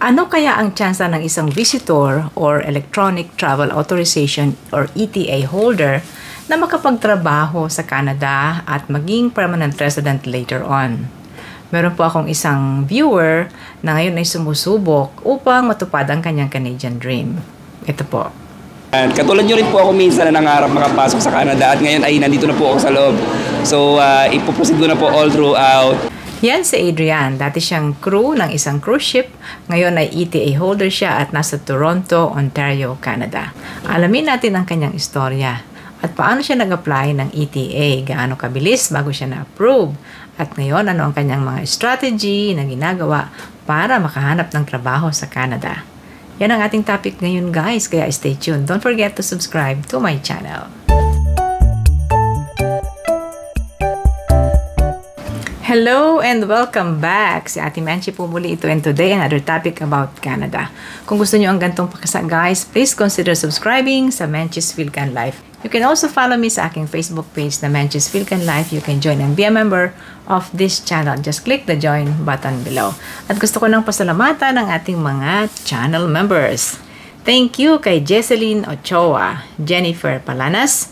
Ano kaya ang tsansa ng isang visitor or Electronic Travel Authorization or ETA holder na makapagtrabaho sa Canada at maging permanent resident later on? Meron po akong isang viewer na ngayon ay sumusubok upang matupad ang kanyang Canadian dream. Ito po. Katulad nyo rin po ako minsan na nangarap makapasok sa Canada at ngayon ay nandito na po ako sa loob. So, ipoproceed ko na po all throughout. Yan si Adrian. Dati siyang crew ng isang cruise ship. Ngayon ay ETA holder siya at nasa Toronto, Ontario, Canada. Alamin natin ang kanyang istorya. At paano siya nag-apply ng ETA? Gaano kabilis bago siya na-approve? At ngayon, ano ang kanyang mga strategy na ginagawa para makahanap ng trabaho sa Canada? Yan ang ating topic ngayon, guys. Kaya stay tuned. Don't forget to subscribe to my channel. Hello and welcome back! Si Ate Menchie po muli ito, and today another topic about Canada. Kung gusto nyo ang gantong pakasa, guys, please consider subscribing sa Menchie's Philcan Life. You can also follow me sa aking Facebook page na Menchie's Philcan Life. You can join and be a member of this channel. Just click the join button below. At gusto ko nang pasalamatan ang ating mga channel members. Thank you kay Jesseline Ochoa, Jennifer Palanas,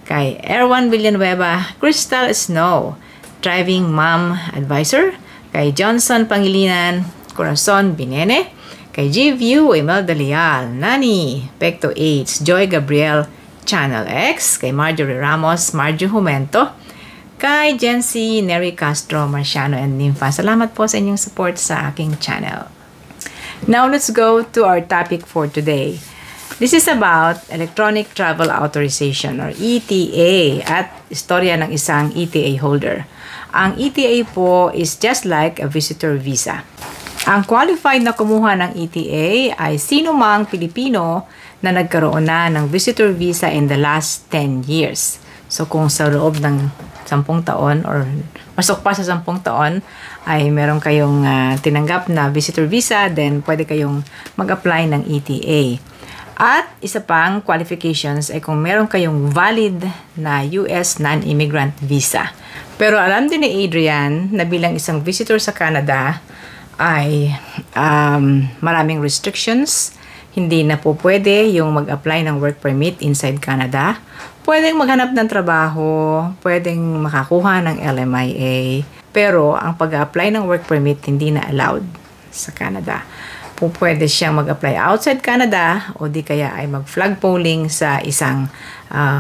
kay Erwan Villanueva, Crystal Snow, Driving Mom Advisor, kay Johnson Pangilinan, Corazon Binene, kay G-View, Imelda Leal, Nani, Pecto 8, Joy Gabriel, Channel X, kay Marjorie Ramos, Marjo Jumento, kay Jency, Neri Castro, Marciano, and Nympha. Salamat po sa inyong support sa aking channel. Now, let's go to our topic for today. This is about Electronic Travel Authorization or ETA at istorya ng isang ETA holder. Ang ETA po is just like a visitor visa. Ang qualified na kumuha ng ETA ay sino mang Pilipino na nagkaroon na ng visitor visa in the last 10 years. So kung sa loob ng 10 taon or pasok pa sa 10 taon ay meron kayong tinanggap na visitor visa, then pwede kayong mag-apply ng ETA. At isa pang qualifications ay kung meron kayong valid na US non-immigrant visa. Pero alam din ni Adrian na bilang isang visitor sa Canada ay maraming restrictions. Hindi na po pwede yung mag-apply ng work permit inside Canada. Pwedeng maghanap ng trabaho, pwedeng makakuha ng LMIA. Pero ang pag-apply ng work permit hindi na allowed sa Canada. Pwede siyang mag-apply outside Canada o di kaya ay mag-flag polling sa isang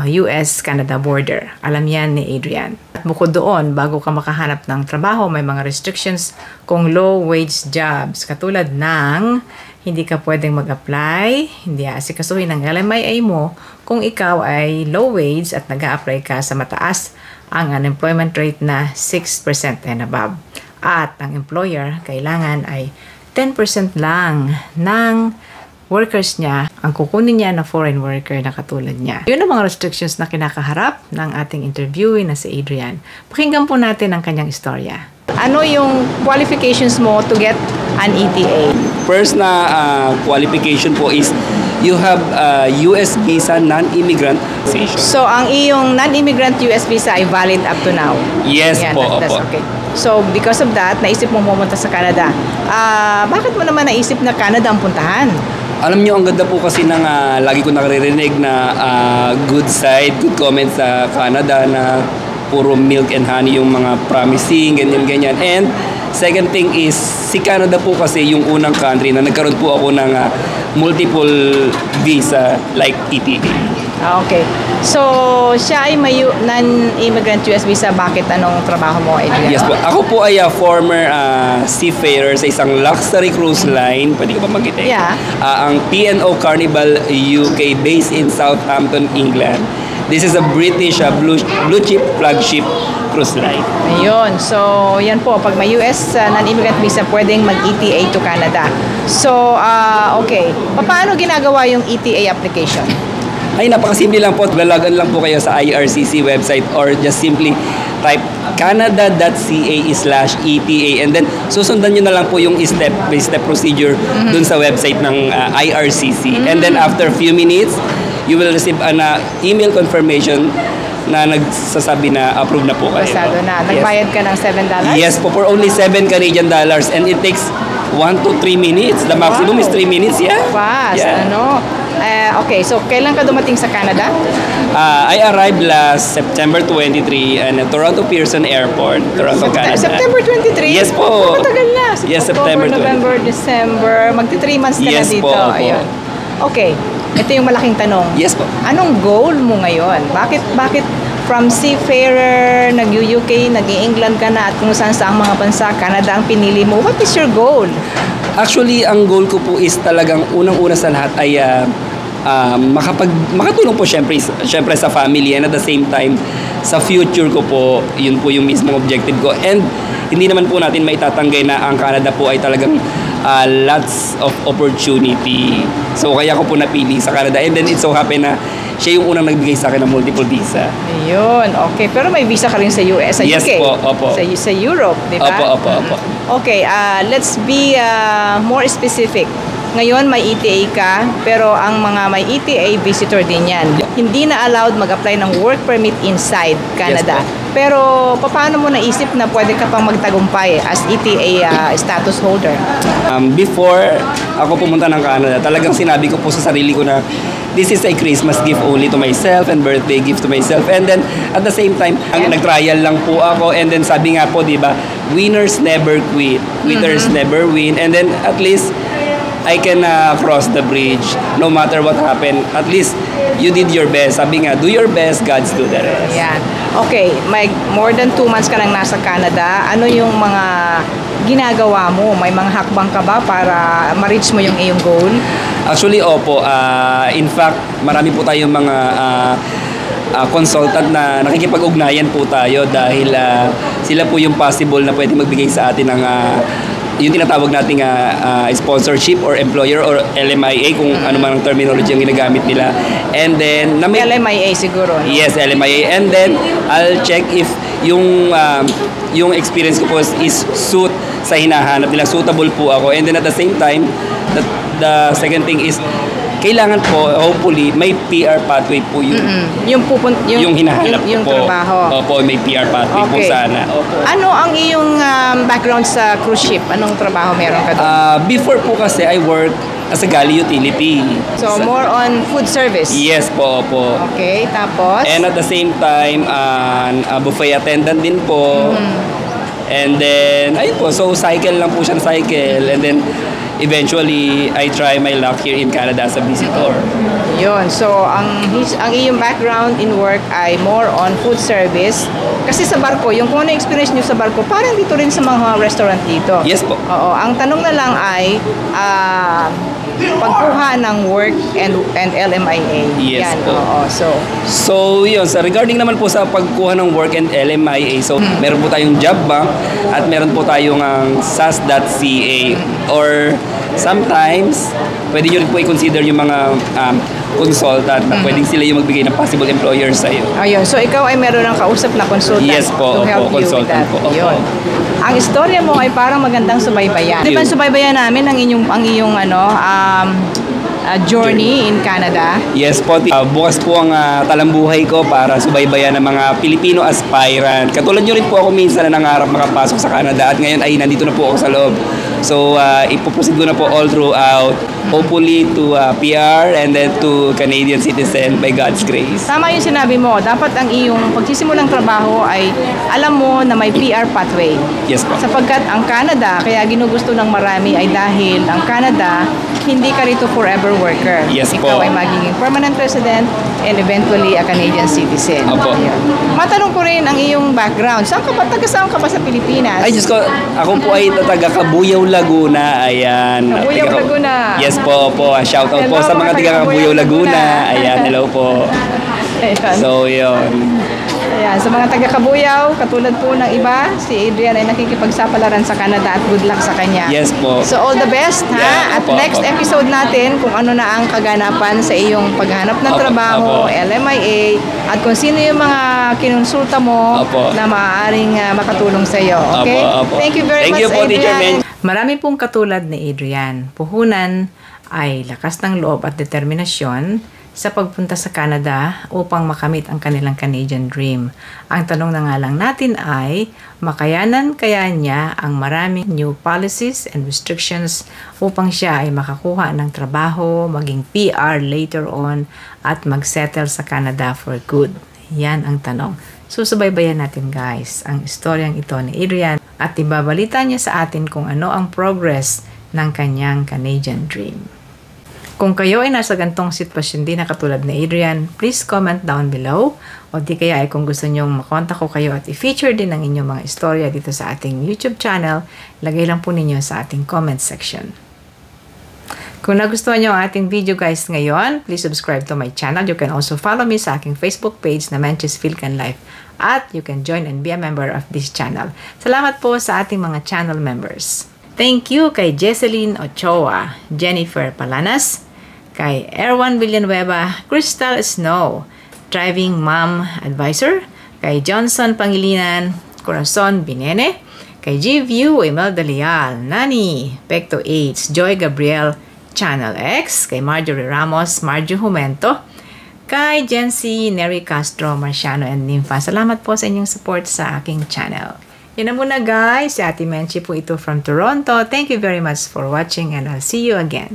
US-Canada border. Alam yan ni Adrian. At bukod doon, bago ka makahanap ng trabaho, may mga restrictions kung low-wage jobs. Katulad ng hindi ka pwedeng mag-apply, hindi asikasuhin ng LMIA mo kung ikaw ay low-wage at nag-a-apply ka sa mataas ang unemployment rate na 6% and above. At ang employer kailangan ay 10% lang ng workers niya ang kukunin niya na foreign worker na katulad niya. Yun ang mga restrictions na kinakaharap ng ating interviewee na si Adrian. Pakinggan po natin ang kanyang istorya. Ano yung qualifications mo to get an ETA? First na qualification po is you have US visa non-immigrant visa. So, ang iyong non-immigrant US visa ay valid up to now? Yes po. That's okay. So, because of that, naisip mo pumunta sa Canada. Bakit mo naman naisip na Canada ang puntahan? Alam nyo, ang ganda po kasi ng lagi ko nakaririnig na good side, good comments sa Canada na puro milk and honey yung mga promising, ganyan. And second thing is, si Canada po kasi yung unang country na nagkaroon po ako ng multiple visa like ETA. Okay. So, siya ay may non-immigrant US visa. Bakit? Anong trabaho mo, Adrian? Yes po. Ako po ay former seafarer sa isang luxury cruise line. Pwede ko ba magitin? Yeah. Ang P&O Carnival UK based in Southampton, England. This is a British blue chip flagship cruise line. Ayun. So, yan po. Pag may US non-immigrant visa, pwedeng mag-ETA to Canada. So, okay. Paano ginagawa yung ETA application? Ay, napakasimple lang po. Lalagan lang po kayo sa IRCC website or just simply type canada.ca/ETA and then susundan nyo na lang po yung step-by-step procedure dun sa website ng IRCC. And then after a few minutes, you will receive an email confirmation na nagsasabi na approve na po kayo. Pasado na. Nagbayad ka ng $7? Yes po, for only $7 Canadian, and it takes 1 to 3 minutes. The maximum is 3 minutes, yeah. Fast, Yeah. ano? Okay, so kailan ka dumating sa Canada? I arrived last September 23 in Toronto Pearson Airport, Toronto, Canada. September 23? Yes po. Matagal na. Yes, October, September 23. November, December. Magti 3 months ka Yes na dito. po, opo. Ayun. Okay, ito yung malaking tanong. Yes po. Anong goal mo ngayon? Bakit from seafarer, nag-UK, nag-England ka na at kung saan sa mga bansa, Canada ang pinili mo? What is your goal? Actually, ang goal ko po is talagang unang-una sa lahat ay makatulong po syempre sa family, and at the same time sa future ko po, yun po yung mismong objective ko. And hindi naman po natin maitatanggi na ang Canada po ay talagang lots of opportunity. So kaya ko po napili sa Canada, and then it so happen na siya yung unang nagbigay sa akin ng multiple visa. Ayun, okay. Pero may visa ka rin sa US, sa Yes UK. po, opo. Sa Europe, di ba? Opo. Okay, let's be more specific. Ngayon may ETA ka, pero ang mga may ETA visitor din yan. Hindi na allowed mag-apply ng work permit inside Canada. Yes po. Pero paano mo naisip na pwede ka pang magtagumpay as ETA status holder? Before ako pumunta ng Canada, talagang sinabi ko po sa sarili ko na this is a Christmas gift only to myself and birthday gift to myself. And then at the same time, nag-trial lang po ako, and then sabi nga po, di ba, winners never quit, quitters never win. And then at least I can cross the bridge no matter what happened. At least you did your best. Sabi nga, do your best, God's do the rest. Yan. Okay, may more than 2 months ka nang nasa Canada. Ano yung mga ginagawa mo? May mga hakbang ka ba para ma-reach mo yung iyong goal? Actually, opo. In fact, marami po tayong mga consultant na nakikipag-ugnayan po tayo dahil sila po yung possible na pwede magbigay sa atin ng yung tinatawag nating sponsorship or employer or LMIA, kung ano man ang terminology ang ginagamit nila. And then LMIA siguro, no? Yes, LMIA. And then I'll check if yung experience ko po is suit sa hinahanap nila, suitable po ako. And then at the same time, the second thing is kailangan po, hopefully, may PR pathway po yun. Yung hinahanap yung po. trabaho. Opo, may PR pathway po sana. Opo. Ano ang iyong background sa cruise ship? Anong trabaho meron ka doon? Before po kasi, I work as a galley utility. So, more on food service? Yes po, opo. Okay, tapos? And at the same time, buffet attendant din po. And then, ayun po, so cycle lang po siya na cycle. And then, eventually, I try my luck here in Canada as a visitor. Yun. So, ang iyong background in work ay more on food service. Kasi sa barko, yung kung ano experience nyo sa barko, parang dito rin sa mga restaurant dito. Yes po. Oo. Ang tanong na lang ay pagkuha ng work and LMIA. Yes Yan. po. Oo. So, yun. So, regarding naman po sa pagkuha ng work and LMIA, so, meron po tayong job bank at meron po tayong SAS.ca, or sometimes, pwede nyo rin po i-consider yung mga consultant na pwedeng sila yung magbigay ng possible employers sa iyo. Ayun. So, ikaw ay meron ng kausap na consultant Yes po, to help opo, you with consultant that. po, opo. Ayun. Ang istorya mo ay parang magandang subaybayan. Di ba subaybayan namin ang iyong journey in Canada? Yes po. Bukas po ang talambuhay ko para subaybayan ng mga Filipino aspirant. Katulad nyo rin po ako minsan na nangarap makapasok sa Canada, at ngayon ay nandito na po ako sa loob. So, ipoproceed ko na po all throughout. Hopefully to PR and then to Canadian citizen by God's grace. Tama yung sinabi mo. Dapat ang iyong pagsisimulang trabaho ay alam mo na may PR pathway. Yes po. Sapagkat ang Canada, kaya ginugusto ng marami ay dahil ang Canada, hindi ka rito forever worker. Yes po. Ikaw ay magiging permanent resident and eventually a Canadian citizen. Opo. Ayun. Matanong ko rin ang iyong background. Saan ka ba sa Pilipinas? Ay, Diyos ko, ako po ay taga Cabuyao, Laguna. Ayan. Cabuyao, Laguna. Yes po. Shout out po Hello, sa mga taga Cabuyao, Laguna. Ayan, hello po. Ayan. So, yun. Ayan, sa mga taga-Cabuyao, katulad po ng iba, si Adrian ay nakikipagsapalaran sa Canada at good luck sa kanya. Yes po. So all the best, ha? Yeah, At opo, next opo. episode natin kung ano na ang kaganapan sa iyong paghanap ng Opo, trabaho, opo. LMIA, at kung sino yung mga kinonsulta mo Opo. na maaaring makatulong sa iyo. Okay? Opo, opo. Thank you very Thank much, you po, Teacher Adrian. Men. Marami pong katulad ni Adrian. Puhunan ay lakas ng loob at determinasyon sa pagpunta sa Canada upang makamit ang kanilang Canadian dream. Ang tanong na nga lang natin ay, makayanan kaya niya ang maraming new policies and restrictions upang siya ay makakuha ng trabaho, maging PR later on, at magsettle sa Canada for good? Yan ang tanong. Susubaybayan natin guys ang istoryang ito ni Adrian at ibabalita niya sa atin kung ano ang progress ng kanyang Canadian dream. Kung kayo ay nasa gantong sitwasyon din na katulad ni Adrian, please comment down below. O di kaya ay kung gusto nyong makontak ko kayo at i-feature din ang inyong mga istorya dito sa ating YouTube channel, lagay lang po ninyo sa ating comment section. Kung nagustuhan nyo ang ating video guys ngayon, please subscribe to my channel. You can also follow me sa aking Facebook page na Menchie's Philcan Life. At you can join and be a member of this channel. Salamat po sa ating mga channel members. Thank you kay Jesseline Ochoa, Jennifer Palanas, kay Erwan Villanueva, Crystal Snow, Driving Mom Advisor, kay Johnson Pangilinan, Corazon Binene, kay G-View, Imelda Leal, Nani, Pecto H, Joy Gabriel, Channel X, kay Marjorie Ramos, Marjo Jumento, kay Jency, Neri Castro, Marciano, and Nympha. Salamat po sa inyong support sa aking channel. Yan na muna guys, si Ate Menchie po ito from Toronto. Thank you very much for watching and I'll see you again.